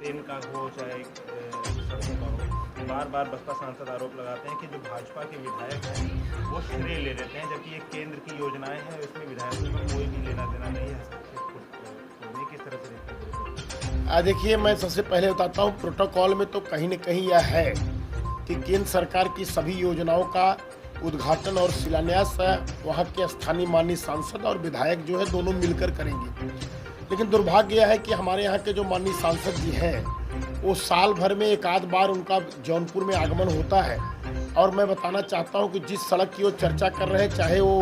Train का हो चाहे सड़कों का हो, बार बार बसपा सांसद आरोप लगाते हैं कि जो भाजपा के विधायक हैं वो श्रेय ले लेते हैं, जबकि ये केंद्र की योजनाएं हैं, इसमें विधायकों का कोई भी लेना देना नहीं है हस्तक्षेप। ये किस तरह से देखते हैं? देखिए, मैं सबसे पहले बताता हूँ, प्रोटोकॉल में तो कहीं न कहीं यह है कि केंद्र सरकार की सभी योजनाओं का उद्घाटन और शिलान्यास वहाँ के स्थानीय माननीय सांसद और विधायक जो है दोनों मिलकर करेंगे। लेकिन दुर्भाग्य यह है कि हमारे यहाँ के जो माननीय सांसद जी हैं वो साल भर में एक आध बार उनका जौनपुर में आगमन होता है। और मैं बताना चाहता हूँ कि जिस सड़क की वो चर्चा कर रहे हैं, चाहे वो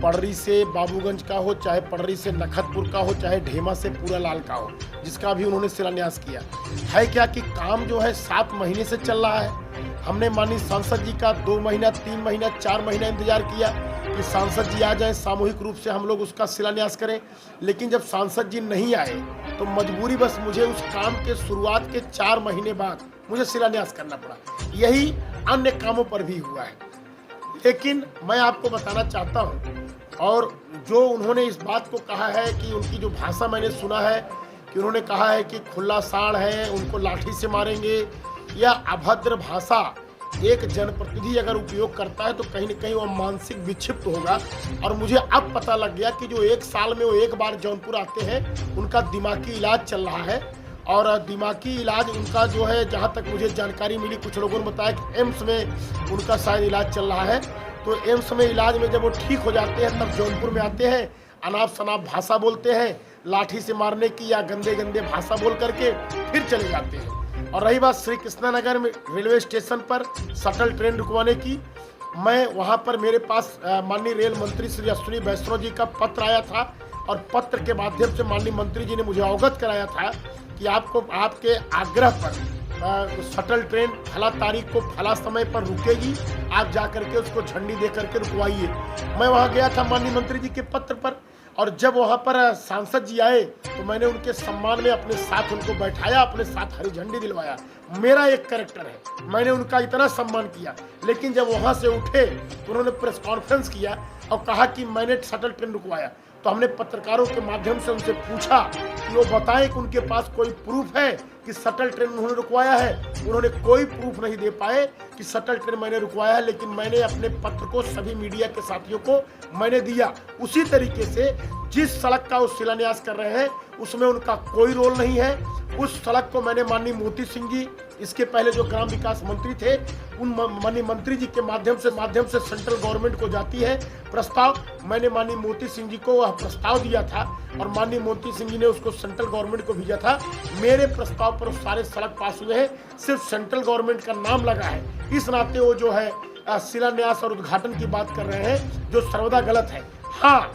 पडरी से बाबूगंज का हो, चाहे पडरी से नखतपुर का हो, चाहे ढेमा से पूरा लाल का हो, जिसका भी उन्होंने शिलान्यास किया है, क्या कि काम जो है 7 महीने से चल रहा है। हमने माननीय सांसद जी का 2 महीना, 3 महीना, 4 महीना इंतजार किया कि सांसद जी आ जाएं, सामूहिक रूप से हम लोग उसका शिलान्यास करें। लेकिन जब सांसद जी नहीं आए तो मजबूरी बस मुझे उस काम के शुरुआत के 4 महीने बाद मुझे शिलान्यास करना पड़ा। यही अन्य कामों पर भी हुआ है। लेकिन मैं आपको बताना चाहता हूँ, और जो उन्होंने इस बात को कहा है कि उनकी जो भाषा मैंने सुना है कि उन्होंने कहा है कि खुला साड़ है, उनको लाठी से मारेंगे, या अभद्र भाषा एक जनप्रतिनिधि अगर उपयोग करता है तो कहीं न कहीं वह मानसिक विक्षिप्त होगा। और मुझे अब पता लग गया कि जो 1 साल में वो 1 बार जौनपुर आते हैं, उनका दिमागी इलाज चल रहा है। और दिमागी इलाज उनका जो है, जहाँ तक मुझे जानकारी मिली, कुछ लोगों ने बताया कि एम्स में उनका शायद इलाज चल रहा है। तो एम्स में इलाज में जब वो ठीक हो जाते हैं तब जौनपुर में आते हैं, अनाप शनाप भाषा बोलते हैं, लाठी से मारने की या गंदे गंदे भाषा बोल करके फिर चले जाते हैं। और रही बात श्री कृष्णानगर में रेलवे स्टेशन पर शटल ट्रेन रुकवाने की, मैं वहां पर मेरे पास माननीय रेल मंत्री श्री अश्विनी वैष्णव जी का पत्र आया था, और पत्र के माध्यम से माननीय मंत्री जी ने मुझे अवगत कराया था कि आपको आपके आग्रह पर शटल ट्रेन फला तारीख को फला समय पर रुकेगी, आप जा करके उसको झंडी दे करके रुकवाइए। मैं वहां गया था माननीय मंत्री जी के पत्र पर, और जब वहां पर सांसद जी आए तो मैंने उनके सम्मान में अपने साथ उनको बैठाया, अपने साथ हरी झंडी दिलवाया। मेरा एक कैरेक्टर है, मैंने उनका इतना सम्मान किया। लेकिन जब वहां से उठे तो उन्होंने प्रेस कॉन्फ्रेंस किया और कहा कि मैंने शटल ट्रेन रुकवाया। तो हमने पत्रकारों के माध्यम से उनसे पूछा कि वो बताएं कि उनके पास कोई प्रूफ है कि शटल ट्रेन उन्होंने रुकवाया है। उन्होंने कोई प्रूफ नहीं दे पाए कि शटल ट्रेन मैंने रुकवाया है। लेकिन मैंने अपने पत्र को सभी मीडिया के साथियों को मैंने दिया। उसी तरीके से जिस सड़क का वो शिलान्यास कर रहे हैं उसमें उनका कोई रोल नहीं है। उस सड़क को मैंने माननीय मोती सिंह जी, इसके पहले जो ग्राम विकास मंत्री थे, उन माननीय मंत्री जी के माध्यम से सेंट्रल गवर्नमेंट को जाती है प्रस्ताव। मैंने माननीय मोती सिंह जी को वह प्रस्ताव दिया था और माननीय मोती सिंह जी ने उसको सेंट्रल गवर्नमेंट को भेजा था। मेरे प्रस्ताव पर सारे सड़क पास हुए हैं, सिर्फ सेंट्रल गवर्नमेंट का नाम लगा है। इस नाते वो जो है शिलान्यास और उद्घाटन की बात कर रहे हैं, जो सर्वदा गलत है। हाँ,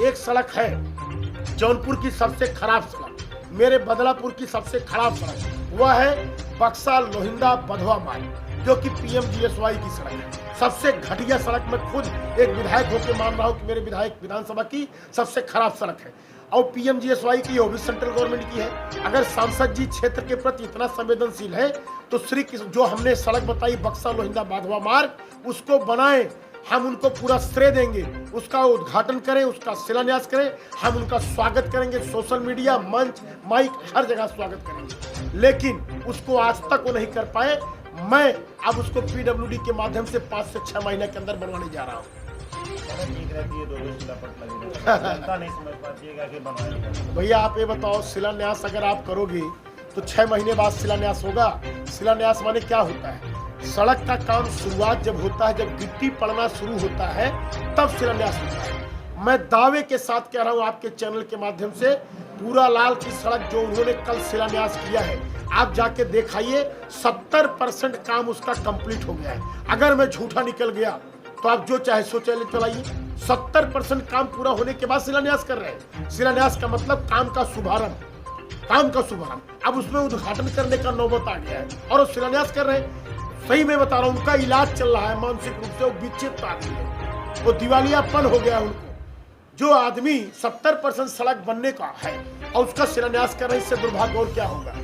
एक सड़क है जौनपुर की सबसे खराब सड़क, मेरे बदलापुर की सबसे खराब सड़क, वह है बक्सा लोहिंदा बधवा मार्ग, जो कि PMGSY की सड़क है। सबसे घटिया सड़क मैं खुद एक विधायक होकर मान रहा हूँ कि मेरे विधायक विधानसभा की सबसे खराब सड़क है। और PMGSY की वो भी सेंट्रल गवर्नमेंट की है। अगर सांसद जी क्षेत्र के प्रति इतना संवेदनशील है तो जो हमने सड़क बताई बक्सा लोहिंदा बधवा मार्ग, उसको बनाएं, हम उनको पूरा श्रेय देंगे, उसका उद्घाटन करें, उसका शिलान्यास करें, हम उनका स्वागत करेंगे। सोशल मीडिया, मंच, माइक, हर जगह स्वागत करेंगे। लेकिन उसको आज तक वो नहीं कर पाए। मैं अब उसको PWD के माध्यम से 5 से 6 महीने के अंदर बनवाने जा रहा हूँ। भैया आप ये बताओ, शिलान्यास अगर आप करोगे तो 6 महीने बाद शिलान्यास होगा। शिलान्यास माने क्या होता है? सड़क का काम शुरुआत जब होता है, जब गिट्टी पड़ना शुरू होता है, तब शिलान्यास होता है। मैं दावे के साथ कह रहा हूँ आपके चैनल के माध्यम से, पूरा लाल की सड़क जो उन्होंने कल शिलान्यास किया है, आप जाके दिखाइए, 70% काम उसका कंप्लीट हो गया है। अगर मैं झूठा निकल गया तो आप जो चाहे सो चलाइए। 70% काम पूरा होने के बाद शिलान्यास कर रहे हैं। शिलान्यास का मतलब काम का शुभारंभ, काम का शुभारंभ। अब उसमें उद्घाटन करने का नौबत आ गया है और वो शिलान्यास कर रहे हैं। सही में बता रहा हूँ, उनका इलाज चल रहा है मानसिक रूप से। वो विक्षिप्त आदमी है, वो दिवालियापन हो गया उनको। जो आदमी 70% सड़क बनने का है और उसका शिलान्यास कर रहे हैं, इससे दुर्भाग्य और क्या होगा।